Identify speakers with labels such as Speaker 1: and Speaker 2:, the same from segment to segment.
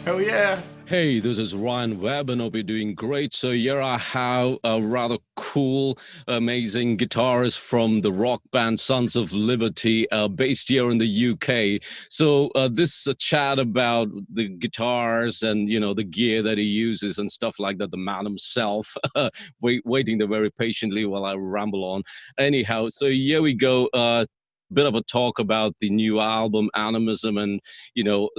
Speaker 1: Hell yeah.
Speaker 2: Hey, this is Ryan Webb, and hope you're doing great. So here I have a rather cool, amazing guitarist from the rock band Sons of Liberty, based here in the UK. So this is a chat about the guitars and the gear that he uses and stuff like that. The man himself, waiting there very patiently while I ramble on. Anyhow, so here we go. Bit of a talk about the new album Animism and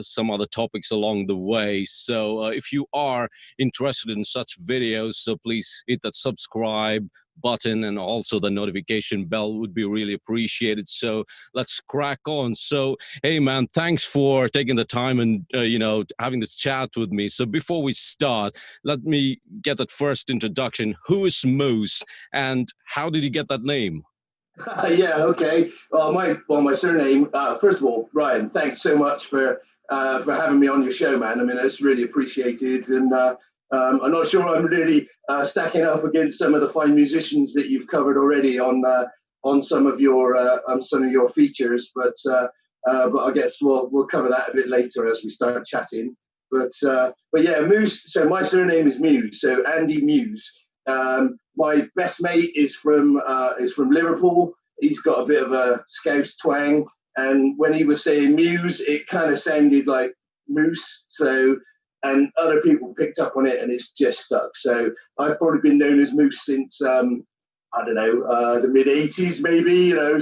Speaker 2: some other topics along the way. So if you are interested in such videos, so please hit that subscribe button, and also the notification bell would be really appreciated. So let's crack on. So hey man, thanks for taking the time and having this chat with me. So before we start, let me get that first introduction. Who is Muse, and how did you get that name?
Speaker 3: Yeah, okay. My surname. First of all, Ryan, thanks so much for having me on your show, man. I mean, it's really appreciated, and I'm not sure I'm really stacking up against some of the fine musicians that you've covered already on some of your features, but I guess we'll cover that a bit later as we start chatting. But yeah, Muse. So my surname is Muse. So Andy Muse. My best mate is from Liverpool. He's got a bit of a Scouse twang, and when he was saying Muse, it kind of sounded like moose. So, and other people picked up on it, and it's just stuck. So I've probably been known as Moose since I don't know, the mid '80s, maybe.
Speaker 2: Cool.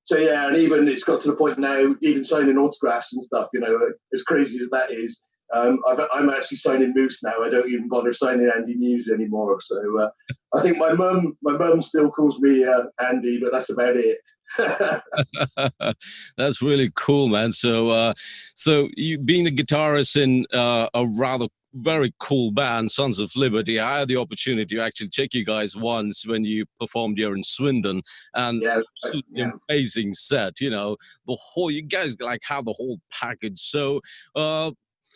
Speaker 3: So yeah, and even it's got to the point now, even signing autographs and stuff. As crazy as that is. I'm actually signing Moose now. I don't even bother signing Andy Muse anymore. So I think my mum still calls me Andy, but that's about it.
Speaker 2: That's really cool, man. So you being a guitarist in a rather very cool band, Sons of Liberty. I had the opportunity to actually check you guys once when you performed here in Swindon, and
Speaker 3: yeah.
Speaker 2: amazing set. The whole, you guys like have the whole package. So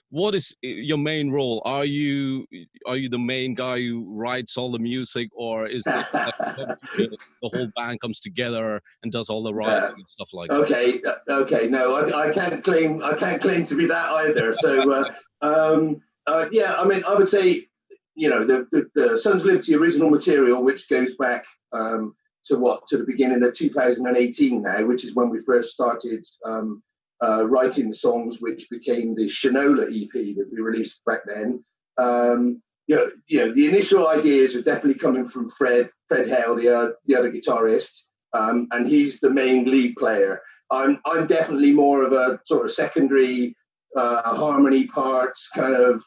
Speaker 2: what is your main role? Are you the main guy who writes all the music, or is it the whole band comes together and does all the writing and stuff like
Speaker 3: that? Okay. No, I can't claim to be that either. So yeah, I mean, I would say the Sons of Liberty original material, which goes back to the beginning of 2018 now, which is when we first started writing the songs, which became the Shinola EP that we released back then. The initial ideas are definitely coming from Fred Hale, the other guitarist, and he's the main lead player. I'm definitely more of a sort of secondary harmony parts kind of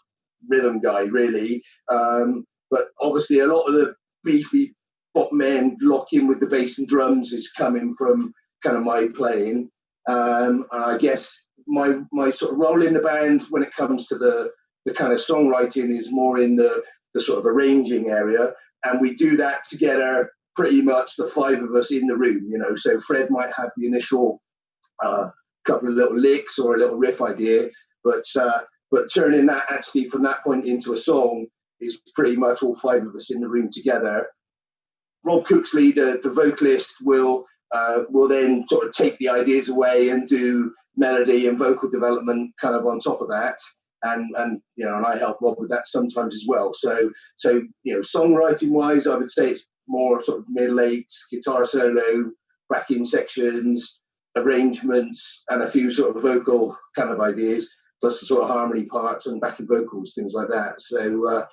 Speaker 3: rhythm guy, really. But obviously, a lot of the beefy pop men lock in with the bass and drums is coming from kind of my playing. I guess my sort of role in the band when it comes to the kind of songwriting is more in the sort of arranging area, and we do that together, pretty much the five of us in the room. So Fred might have the initial couple of little licks or a little riff idea, but turning that actually from that point into a song is pretty much all five of us in the room together. Rob Cooksley, the vocalist, will then sort of take the ideas away and do melody and vocal development kind of on top of that, and I help Rob with that sometimes as well. So songwriting wise, I would say it's more sort of middle eight, guitar solo, backing sections, arrangements, and a few sort of vocal kind of ideas, plus the sort of harmony parts and backing vocals, things like that. So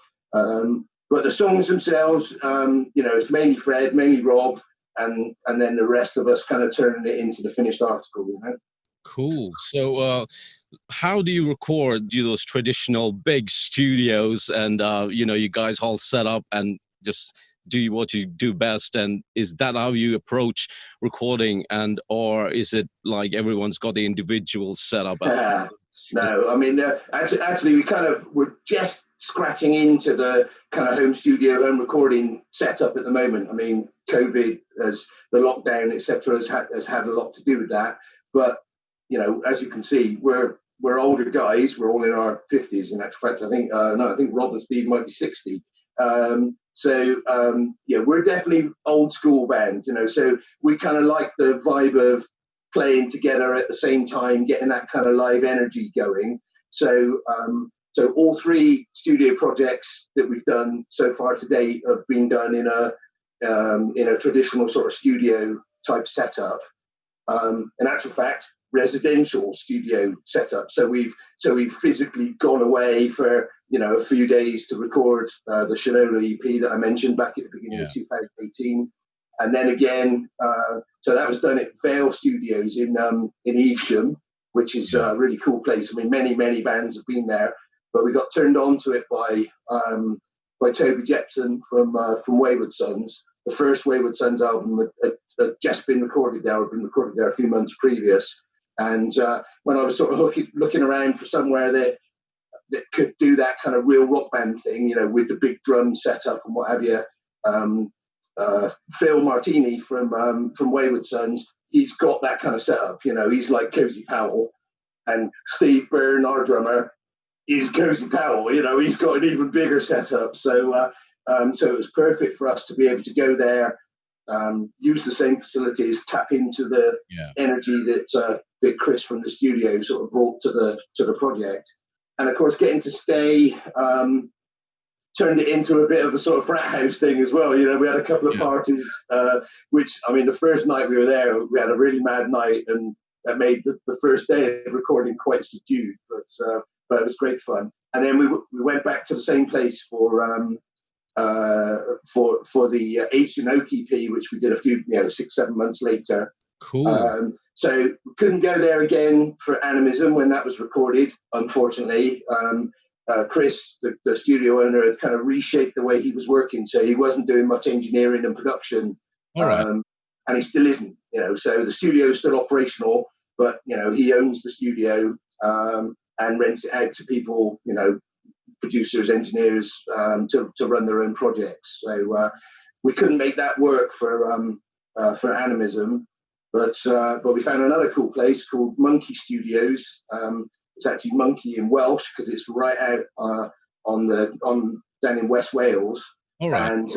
Speaker 3: but the songs themselves, it's mainly Fred, mainly Rob, and then the rest of us kind of turning it into the finished article.
Speaker 2: Cool. So how do you record those traditional big studios, and you guys all set up and just do what you do best? And is that how you approach recording, and or is it like everyone's got the individual setup?
Speaker 3: No, I mean, actually, we're just scratching into the kind of home studio, home recording setup at the moment. I mean, COVID, as the lockdown, etc., has had a lot to do with that. But as you can see, we're older guys. We're all in our 50s. In actual fact, I think Rob and Steve might be 60. We're definitely old school bands. So we kind of like the vibe of playing together at the same time, getting that kind of live energy going. So all three studio projects that we've done so far to date have been done in a traditional sort of studio type setup. In actual fact, residential studio setup. So we've physically gone away for a few days to record the Shinola EP that I mentioned back at the beginning of 2018, and then again. So that was done at Vale Studios in Evesham, which is a really cool place. I mean, many bands have been there, but we got turned on to it by Toby Jepson from Wayward Sons. The first Wayward Sons album had just been recorded there. Had been recorded there a few months previous. And when I was sort of looking around for somewhere that could do that kind of real rock band thing, with the big drum setup and what have you, Phil Martini from Wayward Sons, he's got that kind of setup. He's like Cozy Powell, and Steve Byrne, our drummer, is Cozy Powell. He's got an even bigger setup. So it was perfect for us to be able to go there, use the same facilities, tap into the energy that Chris from the studio sort of brought to the project, and of course getting to stay turned it into a bit of a sort of frat house thing as well. We had a couple of parties, which, I mean, the first night we were there, we had a really mad night, and that made the first day of recording quite subdued, but it was great fun. And then we went back to the same place for the Asian Oak EP, which we did a few 6-7 months later.
Speaker 2: Cool.
Speaker 3: So we couldn't go there again for Animism when that was recorded, unfortunately. Chris, the studio owner, had kind of reshaped the way he was working, so he wasn't doing much engineering and production.
Speaker 2: All right.
Speaker 3: And he still isn't. So the studio is still operational, but he owns the studio and rents it out to people, producers, engineers, to run their own projects. So we couldn't make that work for Animism, but we found another cool place called Monkey Studios. It's actually Monkey in Welsh because it's right out down in West Wales.
Speaker 2: All right.
Speaker 3: And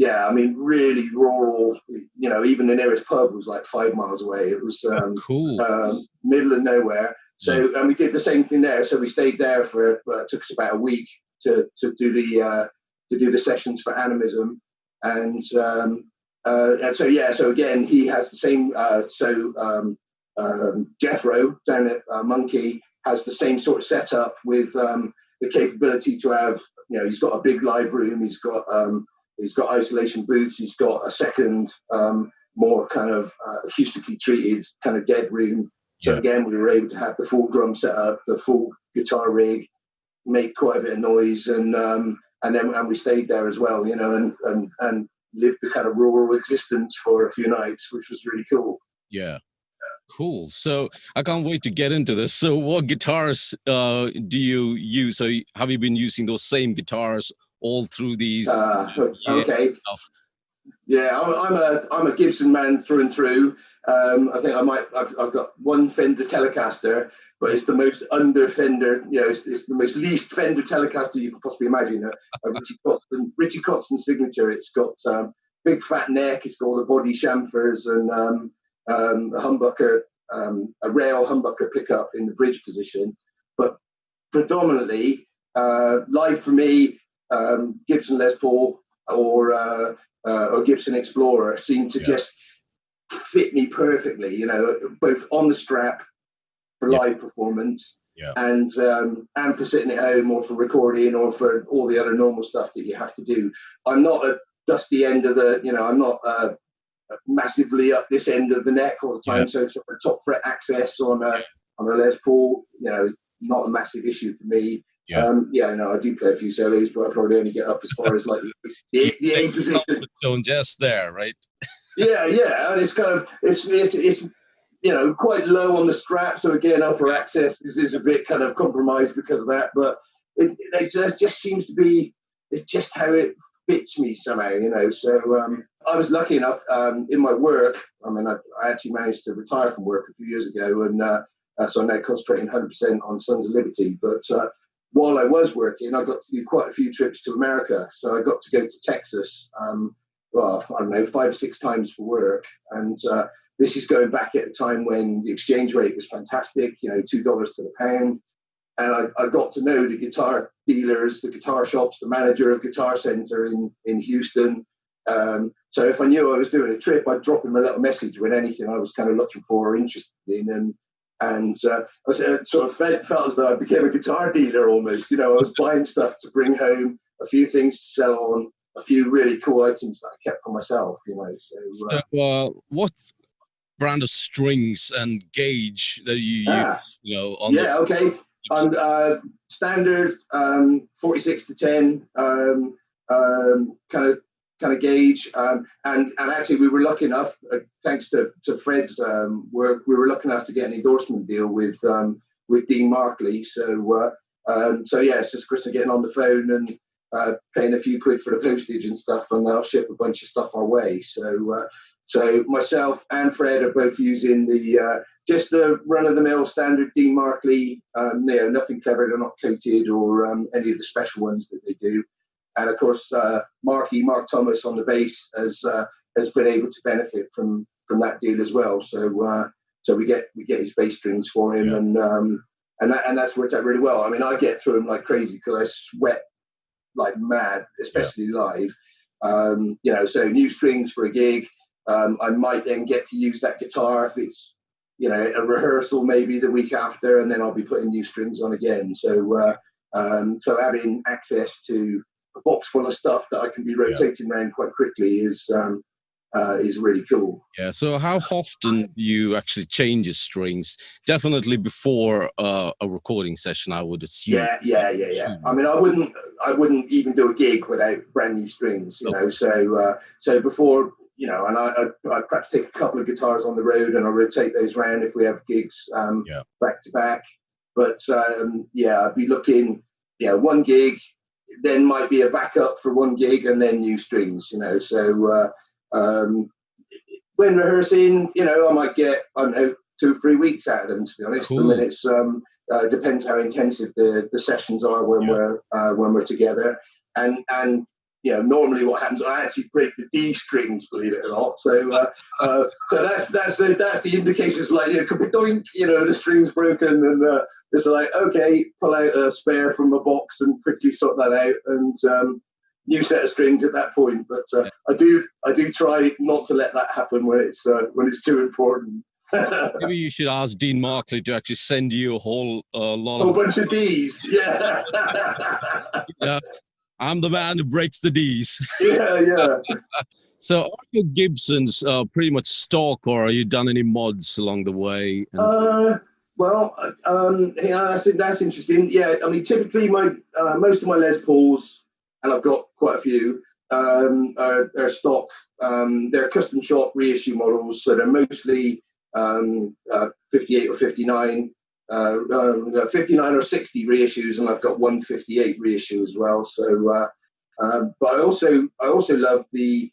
Speaker 3: I mean, really rural. Even the nearest pub was like 5 miles away. It was
Speaker 2: cool.
Speaker 3: Middle of nowhere. So, and we did the same thing there. So we stayed there for it took us about a week to do the sessions for Animism, and so again he has the same. Jethro down at Monkey has the same sort of setup with the capability to have. He's got a big live room. He's got isolation booths. He's got a second more kind of acoustically treated kind of dead room. So again, we were able to have the full drum setup, the full guitar rig, make quite a bit of noise, and we stayed there as well, and lived the kind of rural existence for a few nights, which was really cool.
Speaker 2: Yeah. Cool. So I can't wait to get into this. So what guitars do you use? So have you been using those same guitars all through these
Speaker 3: okay
Speaker 2: stuff?
Speaker 3: Yeah, I'm a Gibson man through and through. I think I've got one Fender Telecaster, but it's the most under Fender. It's the most least Fender Telecaster you could possibly imagine. A Richie Kotzen signature. It's got big fat neck. It's got all the body chamfers and a humbucker, a rail humbucker pickup in the bridge position. But predominantly live for me, Gibson Les Paul or Gibson Explorer seem to just fit me perfectly, both on the strap for live performance and for sitting at home or for recording or for all the other normal stuff that you have to do. I'm not a dusty end of the, I'm not massively up this end of the neck all the time. So sort of top fret access on a Les Paul, not a massive issue for me. I do play a few solos, but I probably only get up as far as like the A position.
Speaker 2: Don't just there, right?
Speaker 3: And it's kind of it's quite low on the strap, so again upper access is a bit kind of compromised because of that. But it just seems to be it's just how it fits me somehow, So I was lucky enough in my work. I mean, I actually managed to retire from work a few years ago, and so I'm now concentrating 100% on Sons of Liberty. But while I was working, I got to do quite a few trips to America. So I got to go to Texas, I don't know, 5 or 6 times for work. And this is going back at a time when the exchange rate was fantastic, you know, $2 to the pound. And I got to know the guitar dealers, the guitar shops, the manager of Guitar Center in Houston. So if I knew I was doing a trip, I'd drop him a little message with anything I was kind of looking for or interested in. And I sort of felt as though I became a guitar dealer almost. You know, I was buying stuff to bring home, a few things to sell on, a few really cool items that I kept for myself, you know.
Speaker 2: So what brand of strings and gauge that you use, you know, on
Speaker 3: yeah, okay. Standard 46 to 10 kind of gauge, and actually we were lucky enough, thanks to Fred's work, we were lucky enough to get an endorsement deal with Dean Markley. So yeah, it's just a question of getting on the phone and paying a few quid for the postage and stuff, and they'll ship a bunch of stuff our way. So myself and Fred are both using the just the run-of-the-mill standard Dean Markley. You know, nothing clever, they're not coated or any of the special ones that they do. And of course, Mark Thomas on the bass has been able to benefit from that deal as well. So we get his bass strings for him, and that's worked out really well. I mean, I get through them like crazy because I sweat like mad, especially live. You know, so new strings for a gig. I might then get to use that guitar if it's, you know, a rehearsal maybe the week after, and then I'll be putting new strings on again. So having access to a box full of stuff that I can be rotating around quite quickly is really cool.
Speaker 2: Yeah. So how often do you actually change your strings? Definitely before a recording session, I would assume.
Speaker 3: Yeah. I mean, I wouldn't even do a gig without brand new strings, you know. So before, you know, and I perhaps take a couple of guitars on the road and I'll rotate those around if we have gigs back to back. But I'd be looking, you know, one gig, then might be a backup for one gig, and then new strings, you know. So when rehearsing, you know, I might get, I don't know, 2 or 3 weeks out of them, to be honest.
Speaker 2: Cool.
Speaker 3: I mean, it's depends how intensive the sessions are when we're together, and you know, normally what happens, I actually break the D strings, believe it or not. So that's the indications, like, you know, doink, you know, the string's broken, and it's like, okay, pull out a spare from the box and quickly sort that out, and new set of strings at that point. But I do try not to let that happen when it's too important.
Speaker 2: Maybe you should ask Dean Markley to actually send you a whole
Speaker 3: bunch of Ds. Yeah.
Speaker 2: Yeah. I'm the man who breaks the Ds.
Speaker 3: Yeah.
Speaker 2: So are your Gibsons pretty much stock, or are you done any mods along the way?
Speaker 3: Yeah, that's interesting. Yeah, I mean, typically my most of my Les Pauls, and I've got quite a few, are stock. They're custom shop reissue models, so they're mostly 58 or 59. 59 or 60 reissues, and I've got 158 reissue as well. So, but I also love the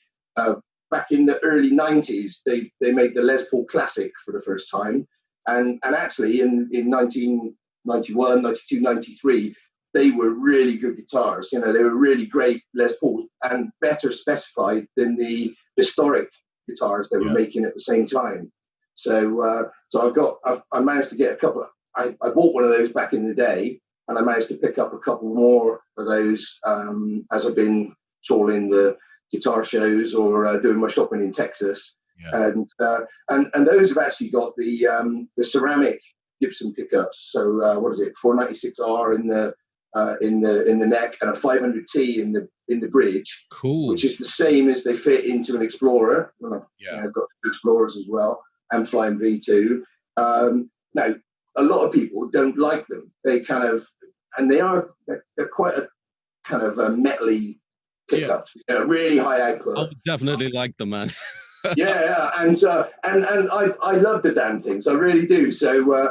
Speaker 3: back in the early 90s, they made the Les Paul Classic for the first time, and actually in 1991, 92, 93, they were really good guitars. You know, they were really great Les Pauls and better specified than the historic guitars they were making at the same time. So I managed to get a couple. I bought one of those back in the day, and I managed to pick up a couple more of those as I've been touring the guitar shows or doing my shopping in Texas. And those have actually got the ceramic Gibson pickups. So what is it? 496R in the neck, and a 500T in the bridge.
Speaker 2: Cool.
Speaker 3: Which is the same as they fit into an Explorer. I've got Explorers as well, and Flying V2. Now, a lot of people don't like them. They kind of, and they're quite a kind of a metally pickup, you know, really high output.
Speaker 2: I would definitely like them, man.
Speaker 3: Yeah, and I love the damn things, I really do. So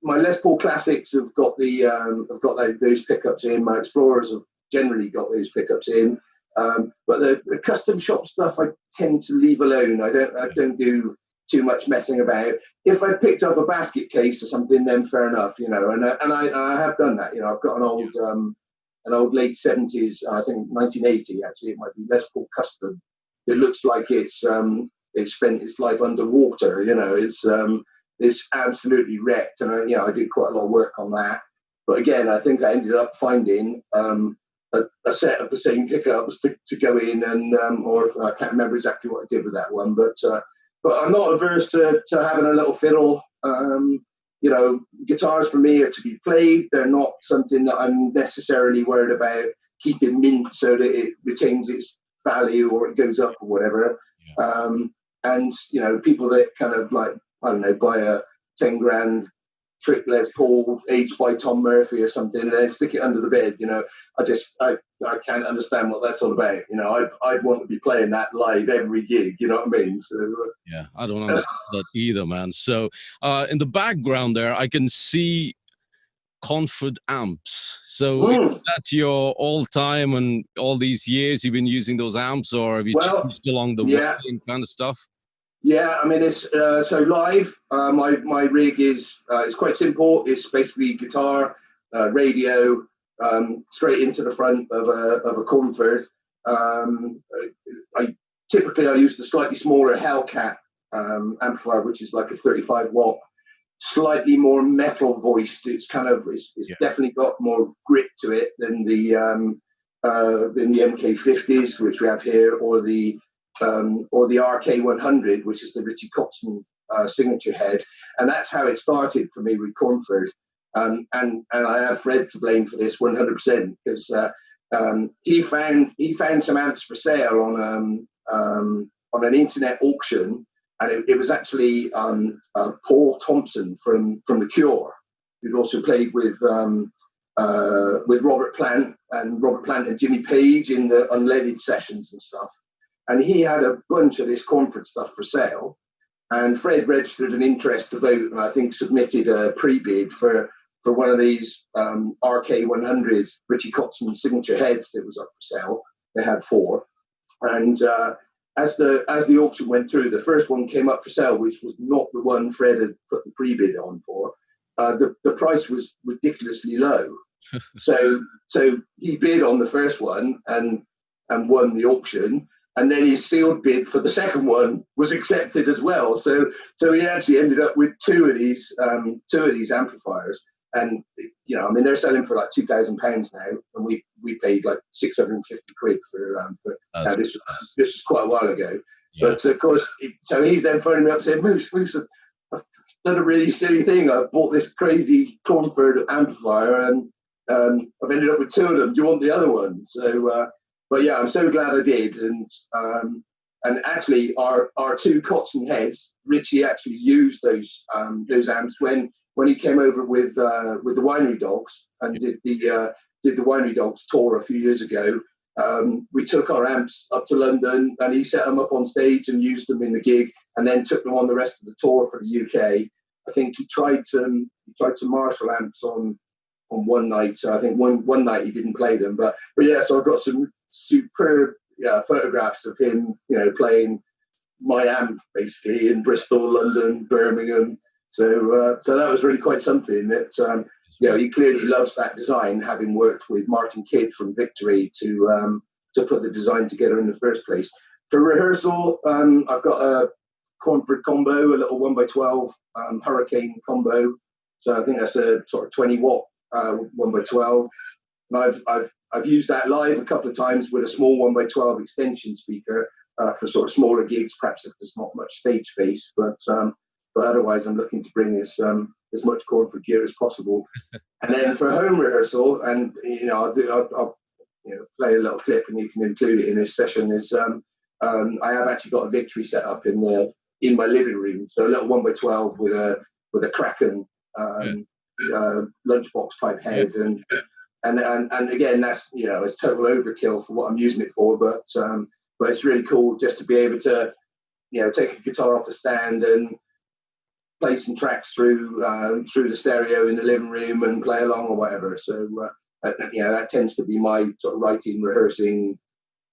Speaker 3: my Les Paul Classics have got those pickups in. My Explorers have generally got those pickups in. But the custom shop stuff I tend to leave alone. I don't do too much messing about. If I picked up a basket case or something, then fair enough, you know. And I have done that. You know, I've got an old late 70s, I think 1980 actually, it might be Les Paul Custom. It looks like it's it spent its life underwater. It's absolutely wrecked, and I did quite a lot of work on that. But again, I think I ended up finding a set of the same pickups to go in, and or I can't remember exactly what I did with that one, but I'm not averse to having a little fiddle. Guitars for me are to be played. They're not something that I'm necessarily worried about keeping mint so that it retains its value or it goes up or whatever. And people that kind of like, I don't know, buy a 10 grand Trick Les Paul aged by Tom Murphy or something and then stick it under the bed. I can't understand what that's all about. I'd want to be playing that live every gig. You know what I mean? So
Speaker 2: yeah, I don't understand that either, man. So in the background there, I can see Comfort amps. So is that your all time and all these years you've been using those amps, or have you changed along the way and kind of stuff?
Speaker 3: Yeah, I mean, it's so live. My rig is it's quite simple. It's basically guitar, radio, straight into the front of a Comfort. I typically use the slightly smaller Hellcat amplifier, which is like a 35 watt, slightly more metal voiced. It's definitely got more grit to it than the MK50s, which we have here, or the RK100, which is the Richie Kotzen signature head, and that's how it started for me with Comfort. And I have Fred to blame for this 100%, because he found some amps for sale on an internet auction, and it was actually Paul Thompson from The Cure, who'd also played with Robert Plant and Jimmy Page in the Unleaded sessions and stuff. And he had a bunch of this Comfort stuff for sale, and Fred registered an interest to vote, and I think submitted a pre-bid for one of these RK100 Richie Kotzen signature heads that was up for sale. They had 4, and as the auction went through, the first one came up for sale, which was not the one Fred had put the pre-bid on for. The price was ridiculously low, so he bid on the first one and won the auction. And then his sealed bid for the second one was accepted as well. So he actually ended up with two of these amplifiers. And they're selling for like £2,000 now, and we paid like 650 quid for this was quite a while ago. Yeah. But of course, so he's then phoning me up saying, Moose, I've done a really silly thing. I bought this crazy Comfort amplifier, and I've ended up with 2 of them. Do you want the other one? So. But yeah, I'm so glad I did, and actually our 2 Kotzen heads, Richie actually used those amps when he came over with the Winery Dogs and did the Winery Dogs tour a few years ago. We took our amps up to London, and he set them up on stage and used them in the gig, and then took them on the rest of the tour for the UK. I think he tried to Marshall amps on one night. So I think one night he didn't play them, but yeah. So I've got some superb photographs of him, playing my amp basically in Bristol, London, Birmingham. So that was really quite something. That he clearly loves that design, having worked with Martin Kidd from Victory to put the design together in the first place. For rehearsal, I've got a Comfort combo, a little 1x12 Hurricane combo. So I think that's a sort of 20 watt 1x12. And I've used that live a couple of times with a small 1x12 extension speaker for sort of smaller gigs, perhaps if there's not much stage space. But otherwise, I'm looking to bring as much Comfort gear as possible. And then for home rehearsal, and I'll play a little clip, and you can include it in this session. Is I have actually got a Victory set up in my living room, so a little 1x12 with a Kraken lunchbox type head, and again, that's it's total overkill for what I'm using it for, but it's really cool just to be able to take a guitar off the stand and play some tracks through the stereo in the living room and play along or whatever. So that tends to be my sort of writing, rehearsing,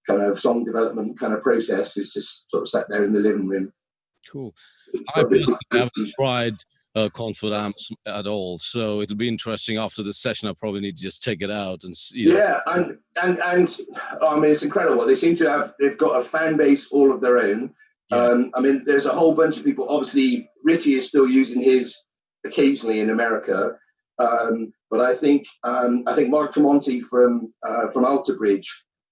Speaker 3: kind of song development kind of process, is just sort of sat there in the living room.
Speaker 2: Cool. I personally haven't tried Comfort amps at all, so it'll be interesting after this session. I probably need to just check it out and see.
Speaker 3: Yeah, and I mean, it's incredible. They seem to have, they've got a fan base all of their own.
Speaker 2: Yeah.
Speaker 3: I mean, there's a whole bunch of people. Obviously, Ritchie is still using his occasionally in America, but I think Mark Tremonti from Alter Bridge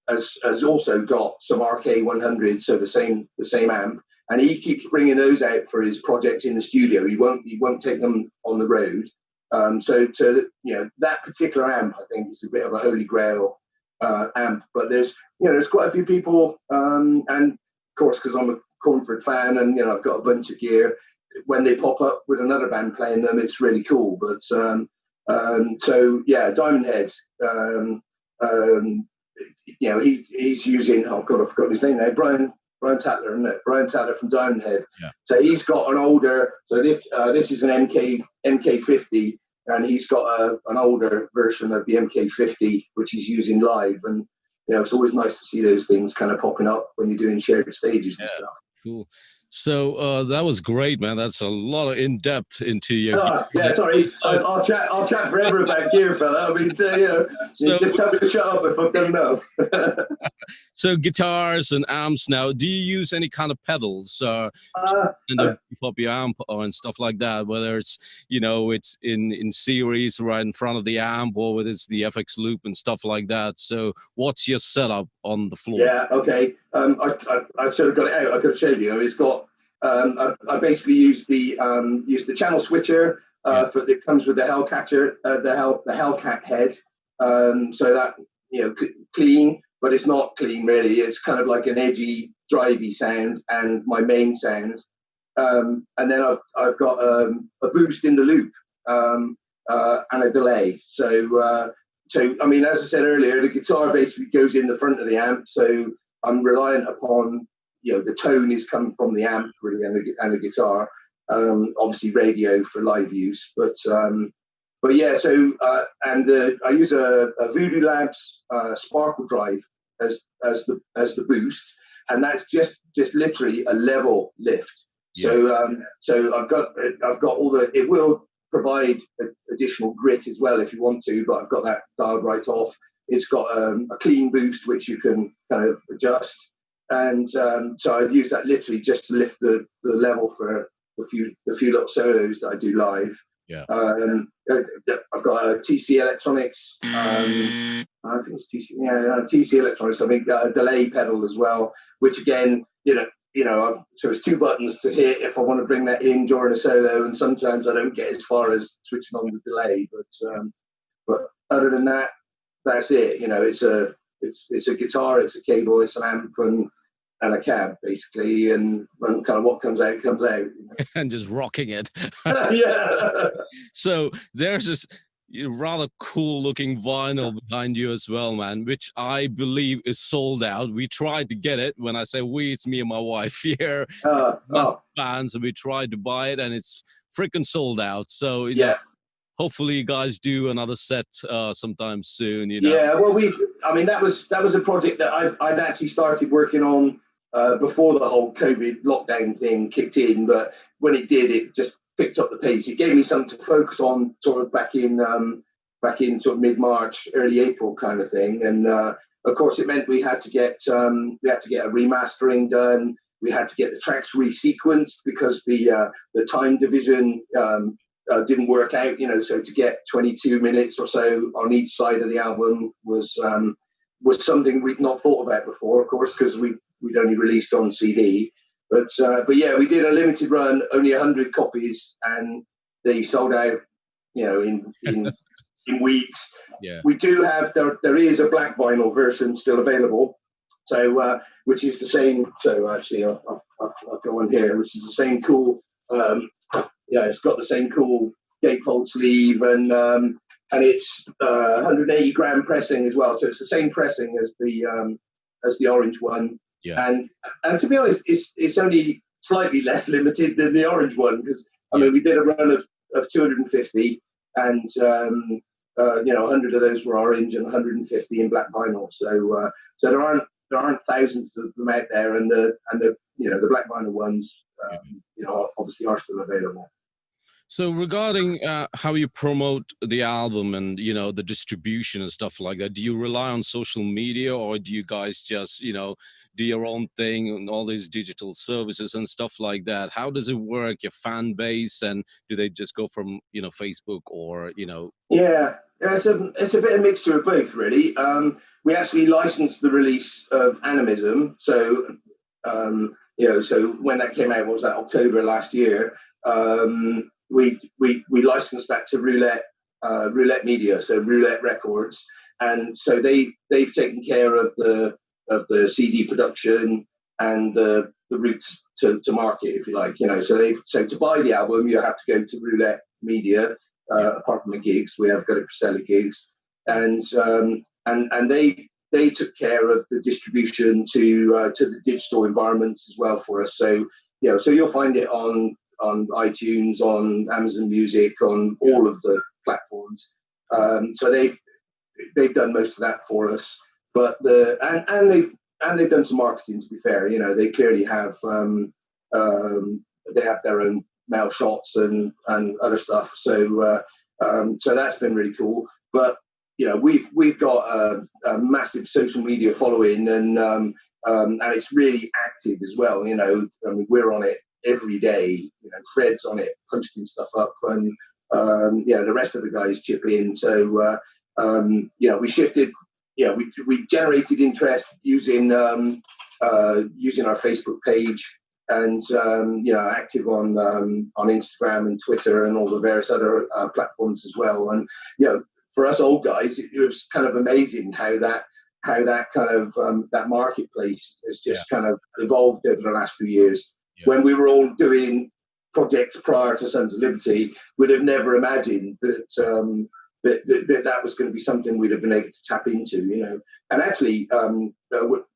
Speaker 3: has also got some RK100, so the same amp, and he keeps bringing those out for his projects in the studio. He won't take them on the road. So to that particular amp, I think is a bit of a holy grail amp. But there's quite a few people, and of course because I'm a Cornford fan, and I've got a bunch of gear. When they pop up with another band playing them, it's really cool. But so yeah, Diamond Head. He's using, oh god, I've forgotten his name now. Brian Tatler, isn't it? Brian Tatler from Diamond Head.
Speaker 2: Yeah.
Speaker 3: So he's got an older. So this is an MK50, and he's got an older version of the MK50, which he's using live. And it's always nice to see those things kind of popping up when you're doing shared stages and stuff.
Speaker 2: Cool. So that was great, man. That's a lot of in depth into your.
Speaker 3: Yeah, sorry. I'll chat forever about gear, fella. I mean, you just tell me to shut up if I've done enough.
Speaker 2: So guitars and amps now. Do you use any kind of pedals to keep up your amp or and stuff like that? Whether it's it's in series right in front of the amp, or whether it's the FX loop and stuff like that. So what's your setup on the floor?
Speaker 3: Yeah. Okay. I should have got it out. I could have showed you. It's got. I basically use the channel switcher that comes with the Hellcatcher, the Hellcat head. So that clean, but it's not clean really. It's kind of like an edgy, drivey sound, and my main sound. And then I've got a boost in the loop and a delay. So I mean, as I said earlier, the guitar basically goes in the front of the amp. So I'm reliant upon the tone is coming from the amp really, and the guitar. Obviously radio for live use, but yeah. So I use a Voodoo Labs Sparkle Drive as the boost, and that's just literally a level lift. Yeah. So I've got all the. It will provide additional grit as well if you want to, but I've got that dialed right off. It's got a clean boost which you can kind of adjust. And so I use that literally just to lift the level for the few little solos that I do live.
Speaker 2: Yeah.
Speaker 3: I've got a TC Electronics. I think it's TC. Yeah, TC Electronics. I think a delay pedal as well, which again, so it's two buttons to hit if I want to bring that in during a solo, and sometimes I don't get as far as switching on the delay. But other than that, that's it. It's a guitar, it's a cable, it's an amp, and a cab basically, and kind of what comes out comes out.
Speaker 2: And just rocking it.
Speaker 3: Yeah.
Speaker 2: So there's this rather cool looking vinyl behind you as well, man, which I believe is sold out. We tried to get it. When I say we, it's me and my wife here. Fans, and we tried to buy it, and it's freaking sold out. So
Speaker 3: yeah.
Speaker 2: Hopefully you guys do another set sometime soon.
Speaker 3: Yeah, well, that was a project that I'd actually started working on before the whole COVID lockdown thing kicked in. But when it did, it just picked up the pace. It gave me something to focus on, sort of back in sort of mid-March, early April kind of thing. And of course, it meant we had to get a remastering done. We had to get the tracks resequenced because the time division didn't work out, so to get 22 minutes or so on each side of the album was something we'd not thought about before, of course, because we'd only released on CD. But yeah, we did a limited run, only 100 copies, and they sold out, in weeks.
Speaker 2: Yeah.
Speaker 3: We do have, there is a black vinyl version still available, so which is the same. So actually, I'll go on here, which is the same cool. It's got the same cool gatefold sleeve, and it's 180 gram pressing as well. So it's the same pressing as the orange one.
Speaker 2: Yeah.
Speaker 3: And to be honest, it's only slightly less limited than the orange one, because I mean we did a run of 250, and 100 of those were orange and 150 in black vinyl. So there aren't thousands of them out there, and the black vinyl ones obviously are still available.
Speaker 2: So regarding how you promote the album and the distribution and stuff like that, do you rely on social media, or do you guys just do your own thing and all these digital services and stuff like that? How does it work? Your fan base, and do they just go from Facebook or
Speaker 3: Yeah, it's a bit of mixture of both, really. We actually licensed the release of Animism, so so when that came out, what was that, October last year? We licensed that to Roulette Media, so Roulette Records, and so they've taken care of the CD production and the routes to market, if you like. So to buy the album, you have to go to Roulette Media. Apart from the gigs, we have got it for selling gigs, and they took care of the distribution to the digital environments as well for us. So so you'll find it on iTunes, on Amazon Music, on all of the platforms. So they've done most of that for us, but they've done some marketing. To be fair, they clearly have they have their own mail shots and other stuff. So so that's been really cool. But we've got a massive social media following, and it's really active as well. I mean, we're on it every day. Fred's on it, posting stuff up, and the rest of the guys chip in. So we shifted. We generated interest using our Facebook page, and active on Instagram and Twitter and all the various other platforms as well. And for us old guys, it was kind of amazing how that kind of that marketplace has just kind of evolved over the last few years. When we were all doing projects prior to Sons of Liberty, we'd have never imagined that that was going to be something we'd have been able to tap into. And actually,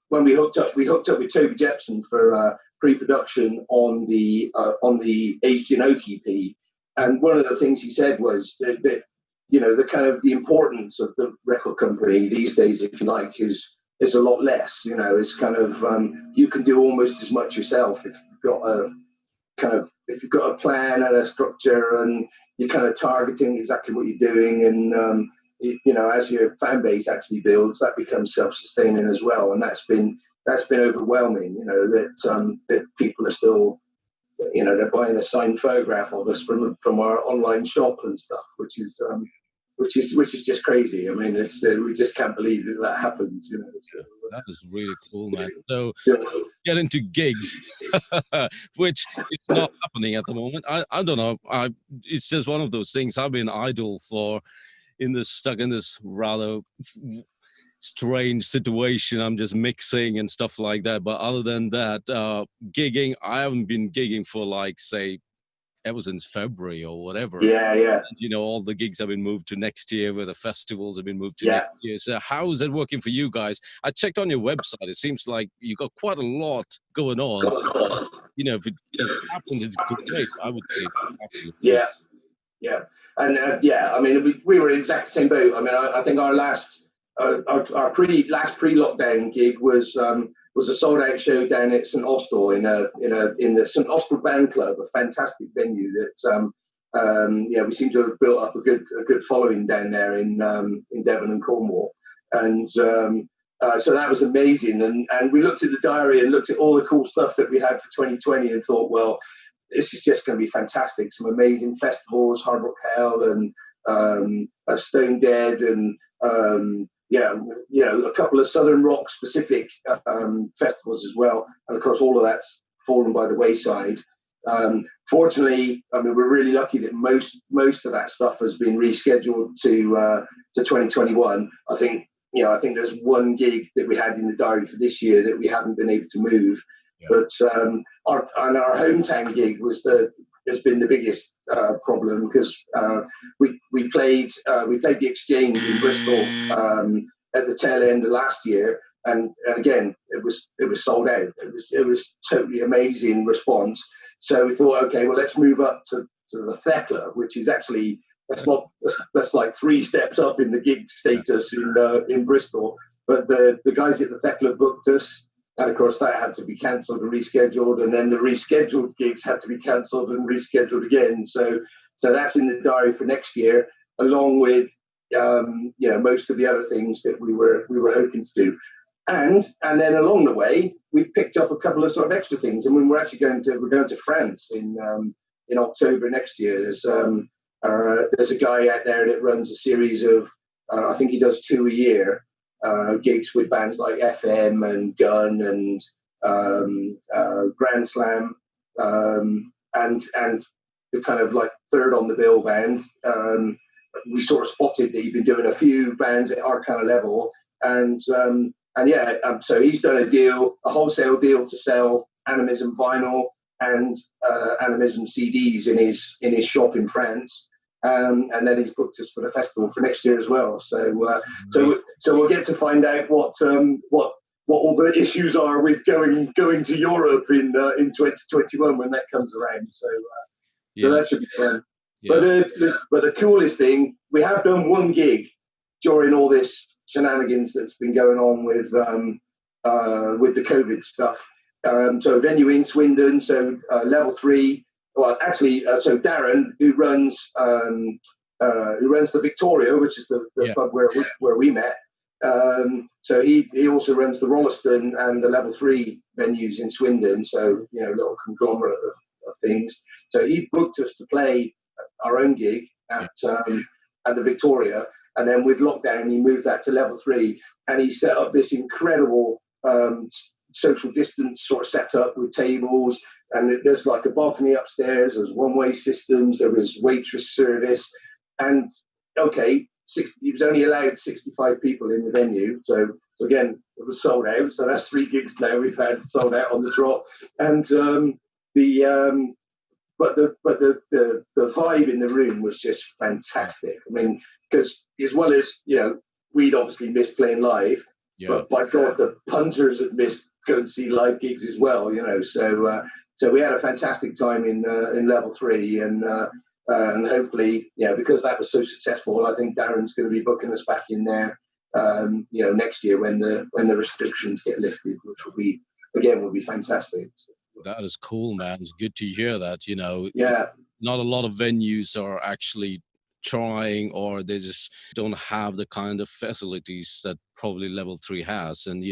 Speaker 3: when we hooked up with Toby Jepson for pre-production on the Aged in Oak EP, and one of the things he said was that the kind of the importance of the record company these days, if you like, is a lot less. It's kind of you can do almost as much yourself if you've got a plan and a structure, and you're kind of targeting exactly what you're doing, and as your fan base actually builds, that becomes self-sustaining as well. And that's been overwhelming. That people are still, they're buying a signed photograph of us from our online shop and stuff, which is just crazy. I mean, we just can't believe that happens. So,
Speaker 2: that is really cool, man. So
Speaker 3: yeah.
Speaker 2: get into gigs, which is not happening at the moment. I don't know. It's just one of those things. I've been idle stuck in this rather strange situation. I'm just mixing and stuff like that. But other than that, gigging, I haven't been gigging for say ever since February or whatever.
Speaker 3: Yeah.
Speaker 2: And, all the gigs have been moved to next year, where the festivals have been moved to next year. So how is that working for you guys? I checked on your website. It seems like you got quite a lot going on. If it happens, it's great. I would say absolutely.
Speaker 3: Yeah. And I mean, we were in the exact same boat. I mean, I think our last pre-lockdown gig was a sold-out show down at St Austell in the St Austell Band Club, a fantastic venue that we seem to have built up a good following down there in Devon and Cornwall, and so that was amazing. And we looked at the diary and looked at all the cool stuff that we had for 2020 and thought, well, this is just going to be fantastic. Some amazing festivals, Hard Rock Hell and Stone Dead, and a couple of Southern rock specific festivals as well. And of course, all of that's fallen by the wayside. Fortunately, I mean, we're really lucky that most of that stuff has been rescheduled to 2021. I think there's one gig that we had in the diary for this year that we haven't been able to move. But our hometown gig has been the biggest problem, because we played the Exchange in Bristol at the tail end of last year, and again it was sold out. It was totally amazing response. So we thought, okay, well, let's move up to the Thekla, which is actually that's like 3 steps up in the gig status in Bristol. But the guys at the Thekla booked us. And of course, that had to be cancelled and rescheduled, and then the rescheduled gigs had to be cancelled and rescheduled again. So So that's in the diary for next year, along with most of the other things that we were hoping to do. And then along the way, we've picked up a couple of sort of extra things. I mean, we're going to France in October next year. There's a guy out there that runs a series of I think he does 2 a year gigs with bands like FM and Gun and Grand Slam and the kind of like third on the bill band. We sort of spotted that he'd been doing a few bands at our kind of level, so he's done a wholesale deal to sell Animism vinyl and Animism CDs in his shop in France, and then he's booked us for the festival for next year as well. So we'll get to find out what all the issues are with going to Europe in 2021 when that comes around. So that should be fun. Yeah. But the coolest thing, we have done one gig during all this shenanigans that's been going on with the COVID stuff. So a venue in Swindon, so level 3. Well, actually, so Darren, who runs the Victoria, which is the pub where we met. So he also runs the Rolleston and the level 3 venues in Swindon. So little conglomerate of things. So he booked us to play our own gig at the Victoria, and then with lockdown he moved that to level 3, and he set up this incredible social distance sort of setup with tables, and there's like a balcony upstairs, there's one-way systems, there was waitress service, and he was only allowed 65 people in the venue, so again it was sold out. So that's 3 gigs now we've had sold out on the trot, and But the vibe in the room was just fantastic. I mean, because as well as we'd obviously missed playing live, but by God, the punters had missed going to see live gigs as well. So we had a fantastic time in level 3, and hopefully, because that was so successful, I think Darren's going to be booking us back in there, next year when the restrictions get lifted, which will be fantastic.
Speaker 2: That is cool, man. It's good to hear that, not a lot of venues are actually trying, or they just don't have the kind of facilities that probably level 3 has. And,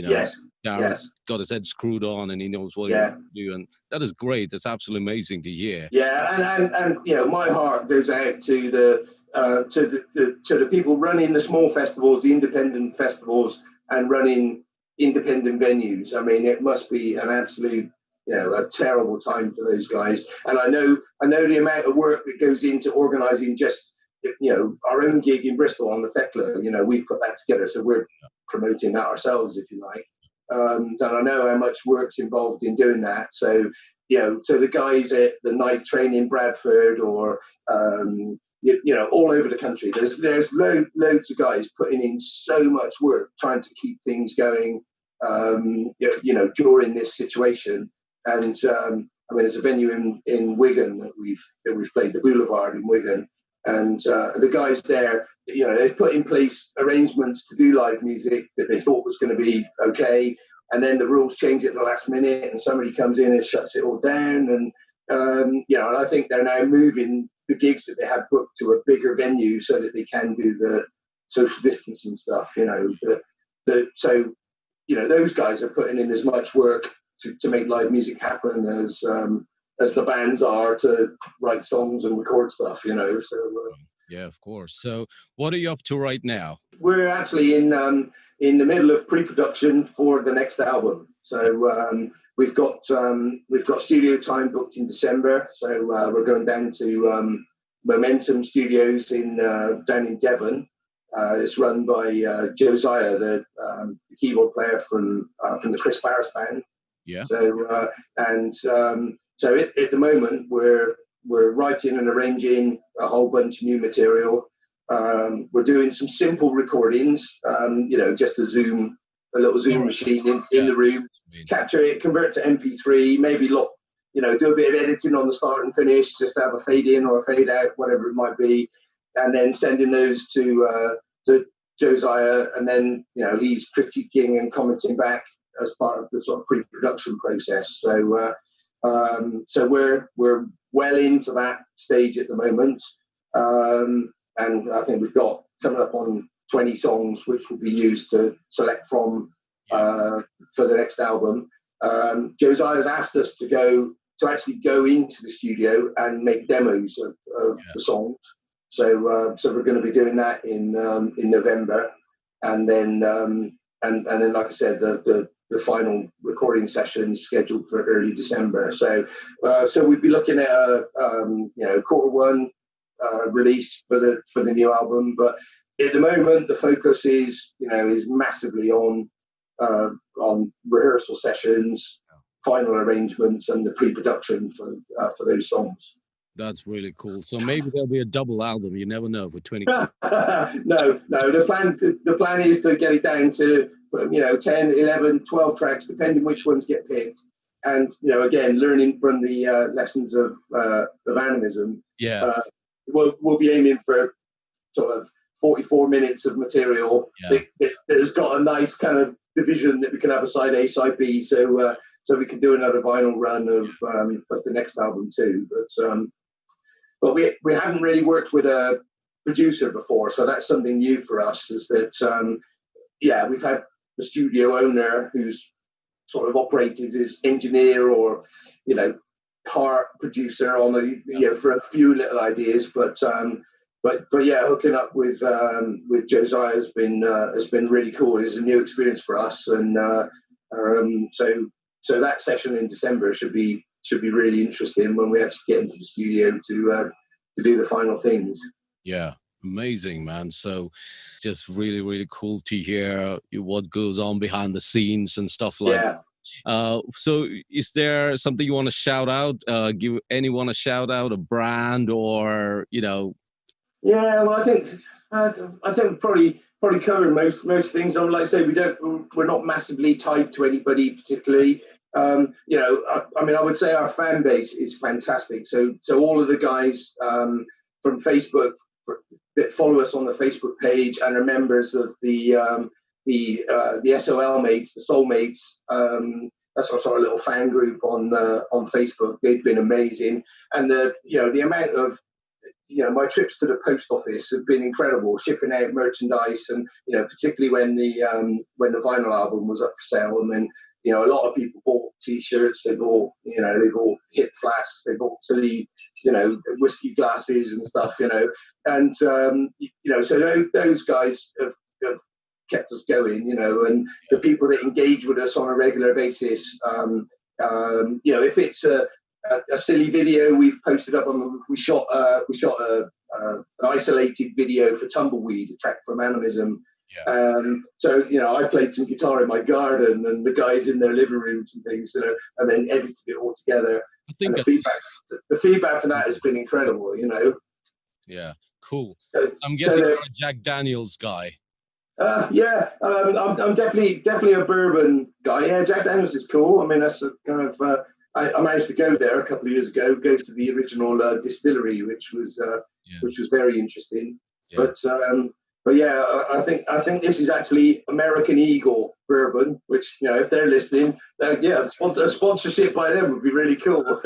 Speaker 2: Darren's got his head screwed on and he knows what he wants to do. And that is great. That's absolutely amazing to hear.
Speaker 3: Yeah. And my heart goes out to the people running the small festivals, the independent festivals, and running independent venues. I mean, it must be an absolute a terrible time for those guys. And I know the amount of work that goes into organising just our own gig in Bristol on the Thekla. We've got that together, so we're promoting that ourselves, if you like. And I know how much work's involved in doing that. So so the guys at the Night Train in Bradford, or all over the country, there's loads of guys putting in so much work trying to keep things going during this situation. And there's a venue in Wigan that we've played, the Boulevard in Wigan, and the guys there, they've put in place arrangements to do live music that they thought was going to be okay, and then the rules change at the last minute, and somebody comes in and shuts it all down, and and I think they're now moving the gigs that they have booked to a bigger venue so that they can do the social distancing stuff. So those guys are putting in as much work to make live music happen as the bands are to write songs and record stuff,
Speaker 2: Yeah, of course. So what are you up to right now?
Speaker 3: We're actually in the middle of pre-production for the next album. So we've got studio time booked in December. So we're going down to Momentum Studios down in Devon. It's run by Josiah, the keyboard player from the Chris Barris band.
Speaker 2: Yeah.
Speaker 3: So so at the moment we're writing and arranging a whole bunch of new material. We're doing some simple recordings, just a little Zoom machine in the room, capture it, convert to MP3, maybe do a bit of editing on the start and finish, just to have a fade in or a fade out, whatever it might be, and then sending those to Josiah, and then he's critiquing and commenting back as part of the sort of pre-production process. So so we're well into that stage at the moment. And I think we've got coming up on 20 songs, which will be used to select from for the next album. Josiah's asked us to actually go into the studio and make demos of the songs. So we're going to be doing that in November, and then like I said, the final recording sessions scheduled for early December. So we'd be looking at a Q1 release for the new album. But at the moment, the focus is massively on rehearsal sessions, final arrangements, and the pre-production for those songs.
Speaker 2: That's really cool. So maybe there'll be a double album. You never know for 20.
Speaker 3: No. The plan is to get it down to 10, 11, 12 tracks, depending which ones get picked. And again, learning from the lessons of Animism. We'll be aiming for sort of 44 minutes of material that has got a nice kind of division that we can have a side A, side B. So we can do another vinyl run of the next album too. But we haven't really worked with a producer before, so that's something new for us. Is that we've had the studio owner who's sort of operated as engineer or part producer on for a few little ideas, but hooking up with Josiah has been really cool. It's a new experience for us, and so that session in December should be really interesting when we actually get into the studio to do the final things.
Speaker 2: Yeah, amazing, man. So just really, really cool to hear what goes on behind the scenes and stuff like that. So is there something you want to shout out? Give anyone a shout out, a brand, or
Speaker 3: Yeah, well, I think probably covered most things. Like I say, we're not massively tied to anybody particularly. I would say our fan base is fantastic. So all of the guys from Facebook that follow us on the Facebook page and are members of the SOL mates, the Soulmates. That's our sort of little fan group on Facebook. They've been amazing, and the amount of my trips to the post office have been incredible, shipping out merchandise, and particularly when the vinyl album was up for sale, and then a lot of people bought T-shirts, they bought hip flasks, they bought silly whiskey glasses and stuff, and so those guys have kept us going, and the people that engage with us on a regular basis, if it's a silly video we've posted up on, we shot an isolated video for Tumbleweed, a track from Animism. So I played some guitar in my garden, and the guys in their living rooms and things, and then edited it all together. And the feedback for that has been incredible.
Speaker 2: Yeah, cool. I'm guessing you're a Jack Daniels guy.
Speaker 3: I'm definitely a bourbon guy. Yeah, Jack Daniels is cool. I mean, that's a kind of. I managed to go there a couple of years ago. Go to the original distillery, which was very interesting.
Speaker 2: Yeah.
Speaker 3: But yeah, I think this is actually American Eagle bourbon, which if they're listening, a sponsorship by them would be really cool.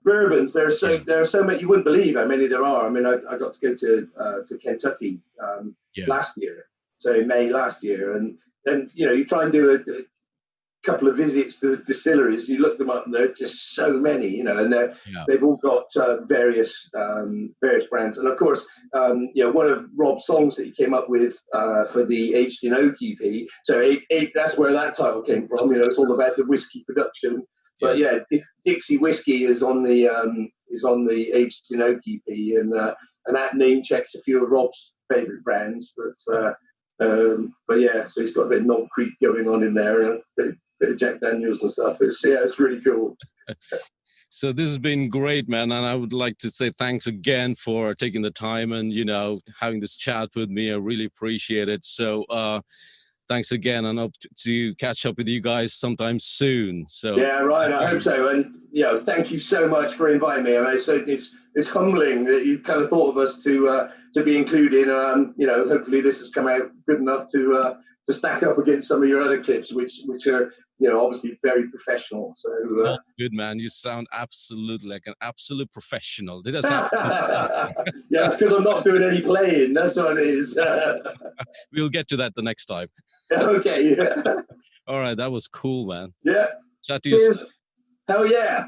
Speaker 3: Bourbons, there are so many, you wouldn't believe how many there are. I mean, I got to go to Kentucky last year, so in May last year, and you try and do a couple of visits to the distilleries, you look them up and there are just so many, and they've all got various brands. And of course, one of Rob's songs that he came up with for the Aged in Oak EP, so that's where that title came from. It's all about the whiskey production. But Dixie Whiskey is on the Aged in Oak EP, and that name checks a few of Rob's favourite brands. So he's got a bit of Knob Creek going on in there, and a bit of Jack Daniels and stuff. It's really cool.
Speaker 2: So this has been great, man, and I would like to say thanks again for taking the time and having this chat with me. I really appreciate it. So thanks again, and hope to catch up with you guys sometime soon. So
Speaker 3: yeah, right. I hope so. And thank you so much for inviting me. I mean, it's humbling that you kind of thought of us to be included. Hopefully this has come out good enough to stack up against some of your other clips, which are obviously very professional. So
Speaker 2: Oh, good man. You sound absolutely like an absolute professional. Did I sound?
Speaker 3: yeah, it's because I'm not doing any playing. That's what it is.
Speaker 2: We'll get to that the next time.
Speaker 3: Okay. Yeah.
Speaker 2: All right, that was cool, man.
Speaker 3: Yeah.
Speaker 2: Chat to you soon.
Speaker 3: Cheers. Hell yeah.